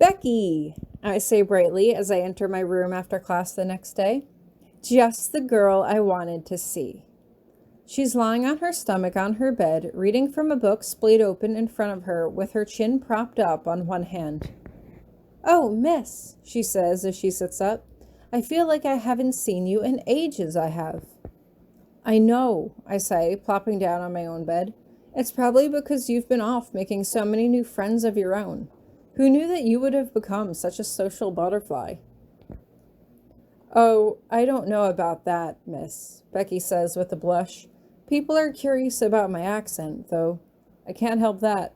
Becky, I say brightly as I enter my room after class the next day. Just the girl I wanted to see. She's lying on her stomach on her bed, reading from a book splayed open in front of her with her chin propped up on one hand. Oh, miss, she says as she sits up. I feel like I haven't seen you in ages, I have. I know, I say, plopping down on my own bed. It's probably because you've been off making so many new friends of your own. Who knew that you would have become such a social butterfly? Oh, I don't know about that, miss, Becky says with a blush. People are curious about my accent, though. I can't help that.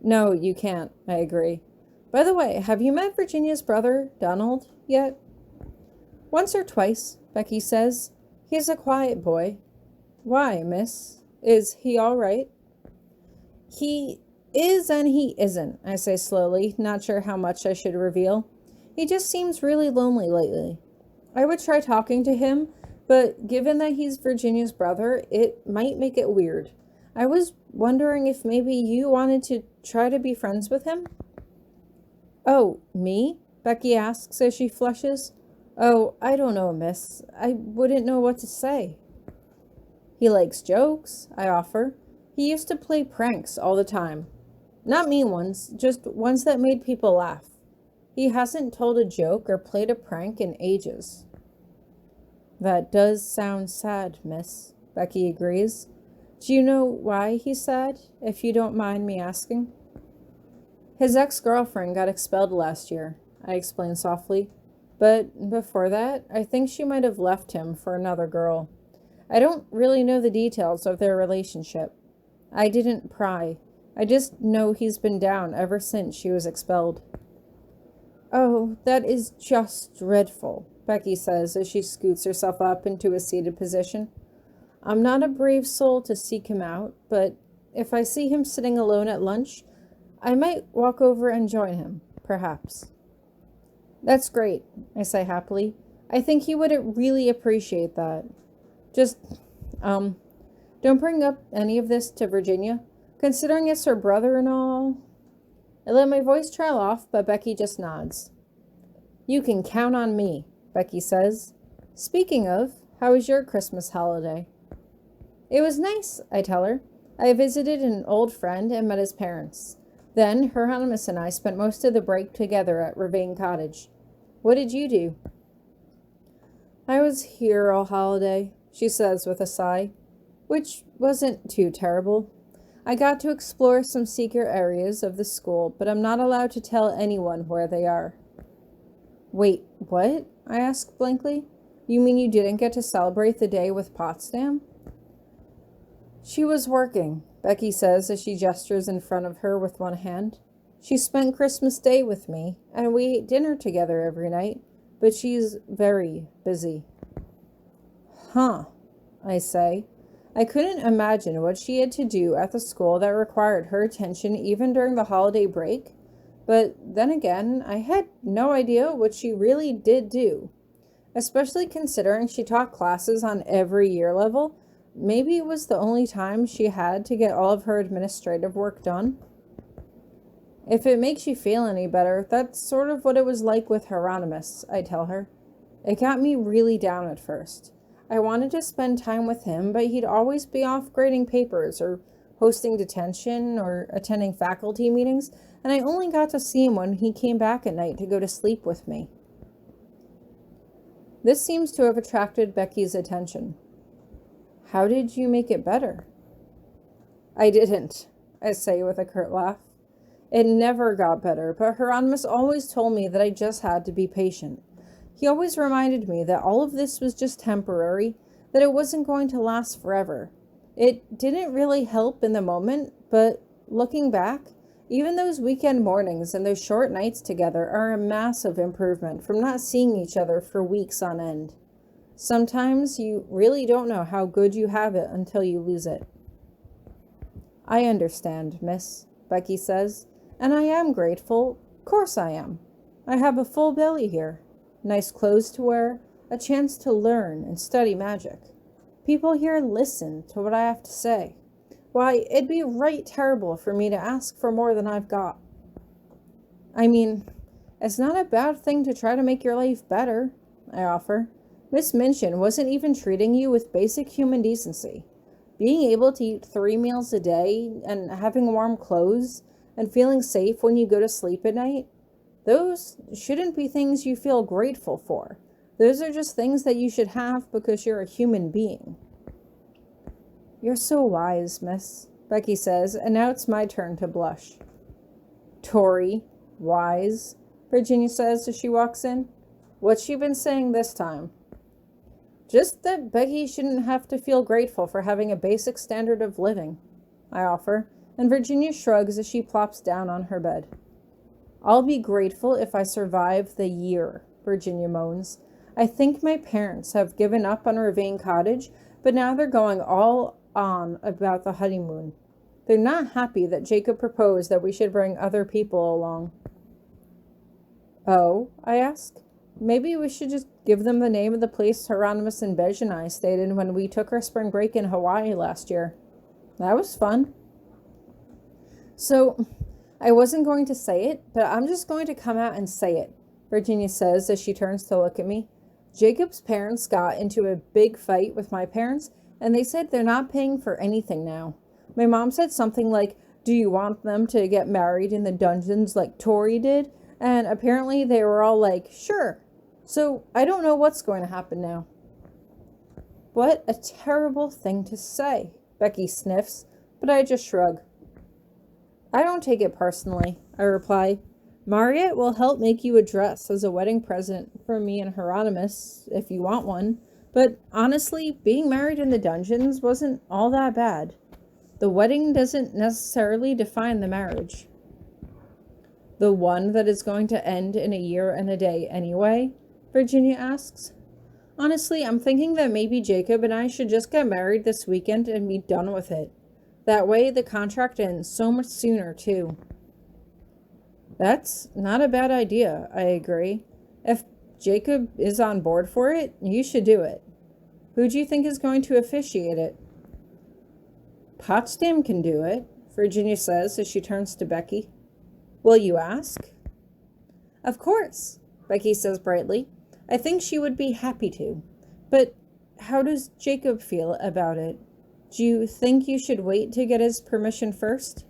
No, you can't, I agree. By the way, have you met Virginia's brother, Donald, yet? Once or twice, Becky says. He's a quiet boy. Why, miss? Is he all right? He is and he isn't, I say slowly, not sure how much I should reveal. He just seems really lonely lately. I would try talking to him, but given that he's Virginia's brother, it might make it weird. I was wondering if maybe you wanted to try to be friends with him? Oh, me? Becky asks as she flushes. Oh, I don't know, miss. I wouldn't know what to say. He likes jokes, I offer. He used to play pranks all the time. Not mean ones, just ones that made people laugh. He hasn't told a joke or played a prank in ages. That does sound sad, miss, Becky agrees. Do you know why he's sad, if you don't mind me asking? His ex-girlfriend got expelled last year, I explain softly. But before that, I think she might have left him for another girl. I don't really know the details of their relationship. I didn't pry. I just know he's been down ever since she was expelled. Oh, that is just dreadful, Becky says as she scoots herself up into a seated position. I'm not a brave soul to seek him out, but if I see him sitting alone at lunch, I might walk over and join him, perhaps. That's great, I say happily. I think he would really appreciate that. Just, don't bring up any of this to Virginia, considering it's her brother and all. I let my voice trail off, but Becky just nods. You can count on me, Becky says. Speaking of, how was your Christmas holiday? It was nice, I tell her. I visited an old friend and met his parents. Then, Hieronymous and I spent most of the break together at Ravane Cottage. What did you do? I was here all holiday, she says with a sigh, which wasn't too terrible. I got to explore some secret areas of the school, but I'm not allowed to tell anyone where they are. Wait, what? I asked blankly. You mean you didn't get to celebrate the day with Potsdam? She was working, Becky says as she gestures in front of her with one hand. She spent Christmas Day with me, and we ate dinner together every night, but she's very busy. Huh, I say. I couldn't imagine what she had to do at the school that required her attention even during the holiday break, but then again, I had no idea what she really did do, especially considering she taught classes on every year level. Maybe it was the only time she had to get all of her administrative work done. If it makes you feel any better, that's sort of what it was like with Hieronymous, I tell her. It got me really down at first. I wanted to spend time with him, but he'd always be off grading papers or hosting detention or attending faculty meetings, and I only got to see him when he came back at night to go to sleep with me. This seems to have attracted Becky's attention. How did you make it better? I didn't, I say with a curt laugh. It never got better, but Hieronymous always told me that I just had to be patient. He always reminded me that all of this was just temporary, that it wasn't going to last forever. It didn't really help in the moment, but looking back, even those weekend mornings and those short nights together are a massive improvement from not seeing each other for weeks on end. Sometimes you really don't know how good you have it until you lose it. I understand, miss, Becky says, and I am grateful. Course I am. I have a full belly here. Nice clothes to wear, a chance to learn and study magic. People here listen to what I have to say. Why, it'd be right terrible for me to ask for more than I've got. I mean, it's not a bad thing to try to make your life better, I offer. Miss Minchin wasn't even treating you with basic human decency. Being able to eat 3 meals a day and having warm clothes and feeling safe when you go to sleep at night, those shouldn't be things you feel grateful for. Those are just things that you should have because you're a human being. You're so wise, miss, Becky says, and now it's my turn to blush. Tori, wise, Virginia says as she walks in. What's she been saying this time? Just that Becky shouldn't have to feel grateful for having a basic standard of living, I offer, and Virginia shrugs as she plops down on her bed. I'll be grateful if I survive the year, Virginia moans. I think my parents have given up on Ravine Cottage, but now they're going all on about the honeymoon. They're not happy that Jacob proposed that we should bring other people along. Oh, I ask. Maybe we should just give them the name of the place Hieronymous and Bij and I stayed in when we took our spring break in Hawaii last year. That was fun. So, I wasn't going to say it, but I'm just going to come out and say it, Virginia says as she turns to look at me. Jacob's parents got into a big fight with my parents, and they said they're not paying for anything now. My mom said something like, do you want them to get married in the dungeons like Tori did? And apparently they were all like, sure. So I don't know what's going to happen now. What a terrible thing to say, Becky sniffs, but I just shrug. I don't take it personally, I reply. Mariette will help make you a dress as a wedding present for me and Hieronymous, if you want one. But honestly, being married in the dungeons wasn't all that bad. The wedding doesn't necessarily define the marriage. The one that is going to end in a year and a day anyway? Virginia asks. Honestly, I'm thinking that maybe Jacob and I should just get married this weekend and be done with it. That way the contract ends so much sooner, too. That's not a bad idea, I agree. If Jacob is on board for it, you should do it. Who do you think is going to officiate it? Potsdam can do it, Virginia says as she turns to Becky. Will you ask? Of course, Becky says brightly. I think she would be happy to. But how does Jacob feel about it? Do you think you should wait to get his permission first?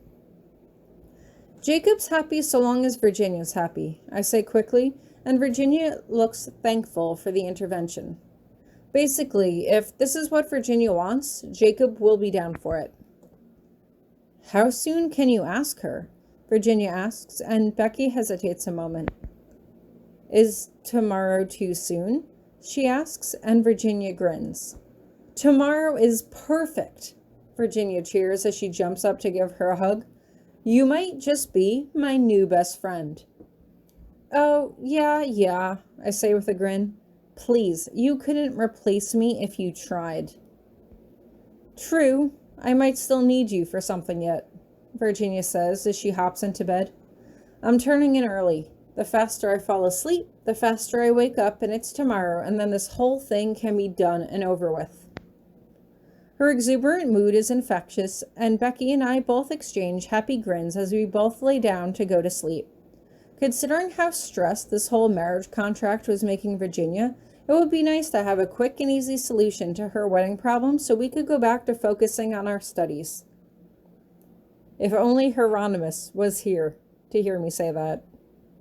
Jacob's happy so long as Virginia's happy, I say quickly, and Virginia looks thankful for the intervention. Basically, if this is what Virginia wants, Jacob will be down for it. How soon can you ask her? Virginia asks, and Becky hesitates a moment. Is tomorrow too soon? She asks, and Virginia grins. Tomorrow is perfect, Virginia cheers as she jumps up to give her a hug. You might just be my new best friend. Oh, yeah, I say with a grin. Please, you couldn't replace me if you tried. True, I might still need you for something yet, Virginia says as she hops into bed. I'm turning in early. The faster I fall asleep, the faster I wake up, and it's tomorrow, and then this whole thing can be done and over with. Her exuberant mood is infectious, and Becky and I both exchange happy grins as we both lay down to go to sleep. Considering how stressed this whole marriage contract was making Virginia, it would be nice to have a quick and easy solution to her wedding problem so we could go back to focusing on our studies. If only Hieronymous was here to hear me say that.